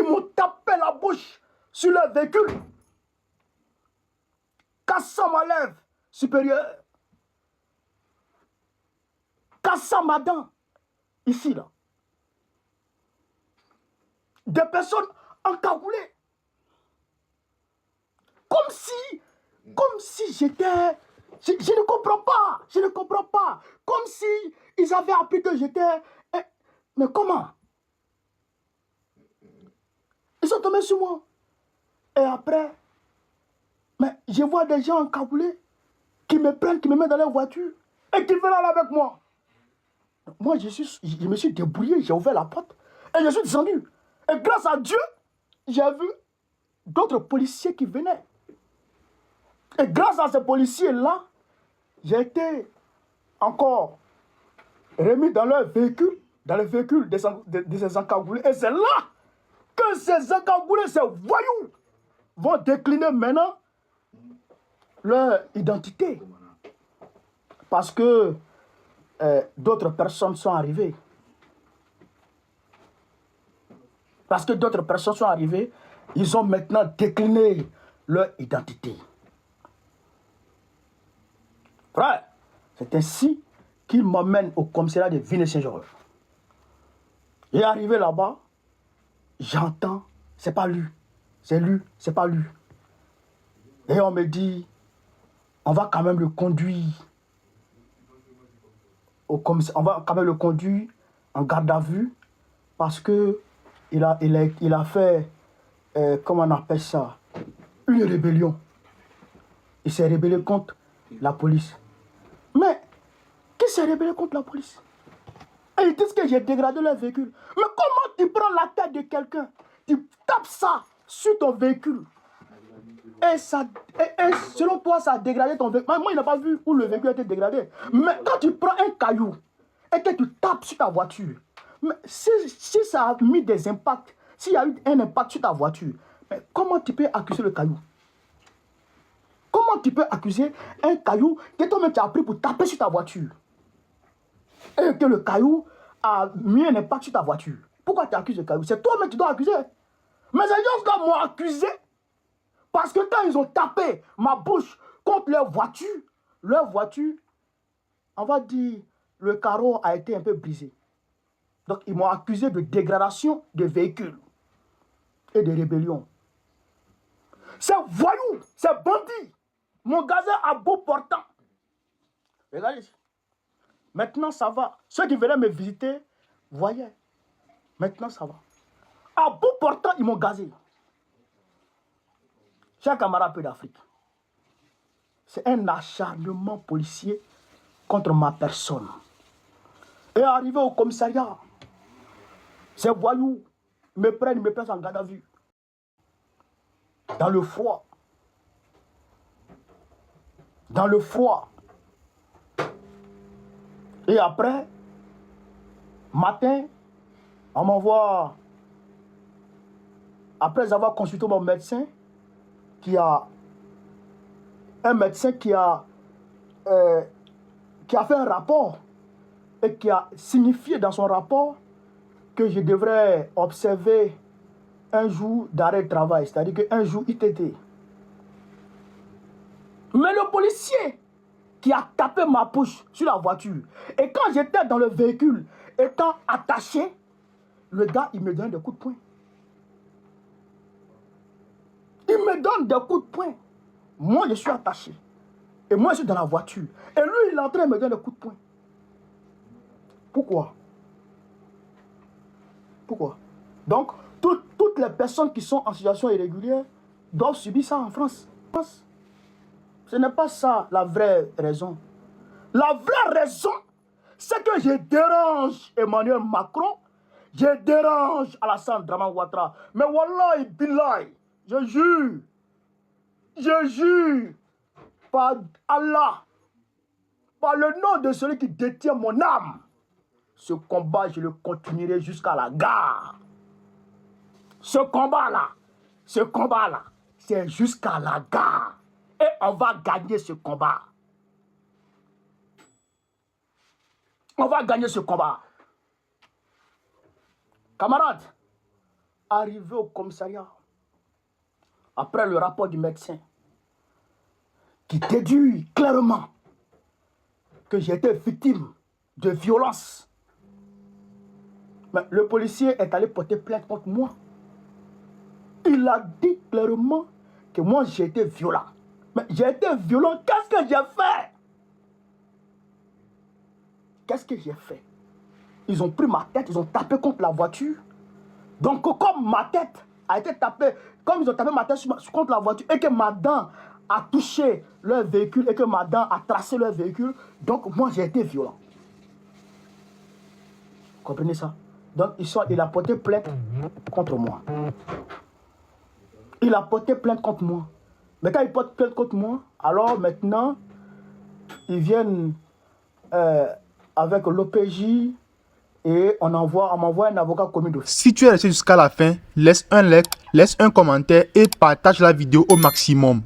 m'ont tapé la bouche sur le véhicule, cassant ma lèvre supérieure, cassant ma dent, ici, là. Des personnes encagoulées. Comme si j'étais... Je ne comprends pas, je ne comprends pas. Comme si ils avaient appris que j'étais... Mais comment? Ils sont tombés sur moi. Et après, mais je vois des gens encagoulés qui me prennent, qui me mettent dans leur voiture et qui veulent aller avec moi. Moi, je me suis débrouillé, j'ai ouvert la porte et je suis descendu. Et grâce à Dieu, j'ai vu d'autres policiers qui venaient. Et grâce à ces policiers-là, j'ai été encore remis dans leur véhicule, dans le véhicule de ces encagoulés. Et c'est là que ces encagoulés, ces voyous, vont décliner maintenant leur identité. Parce que d'autres personnes sont arrivées. Parce que d'autres personnes sont arrivées, ils ont maintenant décliné leur identité. Frère, c'est ainsi qu'ils m'emmènent au commissariat de Villeneuve-Saint-Georges. Et arrivé là-bas, j'entends, c'est pas lui, c'est pas lui. Et on me dit, on va quand même le conduire au commissariat, on va quand même le conduire en garde à vue parce que il a fait, comment on appelle ça, une rébellion. Il s'est rébellé contre la police. Mais, qui s'est rébellé contre la police? Et ils disent que j'ai dégradé leur véhicule. Mais comment tu prends la tête de quelqu'un, tu tapes ça sur ton véhicule et selon toi, ça a dégradé ton véhicule. Moi, il n'a pas vu où le véhicule a été dégradé. Mais quand tu prends un caillou et que tu tapes sur ta voiture, mais si ça a mis des impacts, s'il y a eu un impact sur ta voiture, mais comment tu peux accuser le caillou? Comment tu peux accuser un caillou que toi-même tu as pris pour taper sur ta voiture? Et que le caillou a mis un impact sur ta voiture. Pourquoi tu accuses le caillou? C'est toi-même qui dois accuser. Mais ces gens-là m'ont accusé parce que quand ils ont tapé ma bouche contre leur voiture, on va dire, le carreau a été un peu brisé. Donc ils m'ont accusé de dégradation de véhicules et de rébellion. Ces voyous, ces bandits m'ont gazé à bout portant. Regardez ici. Maintenant, ça va. Ceux qui venaient me visiter voyaient. Maintenant, ça va. À bout portant, ils m'ont gazé. Chers camarades peu d'Afrique, c'est un acharnement policier contre ma personne. Et arrivé au commissariat, ces voyous me prennent, me placent en garde à vue. Dans le froid. Dans le froid. Et après, matin, on m'envoie, après avoir consulté mon médecin, un médecin qui a fait un rapport et qui a signifié dans son rapport que je devrais observer un jour d'arrêt de travail, c'est-à-dire qu'un jour ITT. Mais le policier qui a tapé ma bouche sur la voiture, et quand j'étais dans le véhicule, étant attaché, le gars, il me donne des coups de poing. Il me donne des coups de poing. Moi, je suis attaché. Et moi, je suis dans la voiture. Et lui, il est en train de me donner des coups de poing. Pourquoi? Pourquoi? Donc, toutes les personnes qui sont en situation irrégulière doivent subir ça en France. Ce n'est pas ça la vraie raison. La vraie raison, c'est que je dérange Emmanuel Macron, je dérange Alassane Draman Ouattara. Mais wallahi billahi, je jure, par Allah, par le nom de celui qui détient mon âme, ce combat, je le continuerai jusqu'à la gare. Ce combat-là, c'est jusqu'à la gare. Et on va gagner ce combat. On va gagner ce combat. Camarades, Arrivé au commissariat, après le rapport du médecin, qui déduit clairement que j'ai été victime de violence, mais le policier est allé porter plainte contre moi. Il a dit clairement que moi j'ai été violent. Mais j'ai été violent, qu'est-ce que j'ai fait? Qu'est-ce que j'ai fait? Ils ont pris ma tête, ils ont tapé contre la voiture. Donc comme ma tête a été tapée, comme ils ont tapé ma tête contre la voiture et que ma dent a touché leur véhicule et que ma dent a tracé leur véhicule, donc moi j'ai été violent. Vous comprenez ça? Donc il a porté plainte contre moi. Il a porté plainte contre moi. Mais quand il porte plainte contre moi, alors maintenant, ils viennent avec l'OPJ et on m'envoie un avocat commis d'office. Si tu es resté jusqu'à la fin, laisse un like, laisse un commentaire et partage la vidéo au maximum.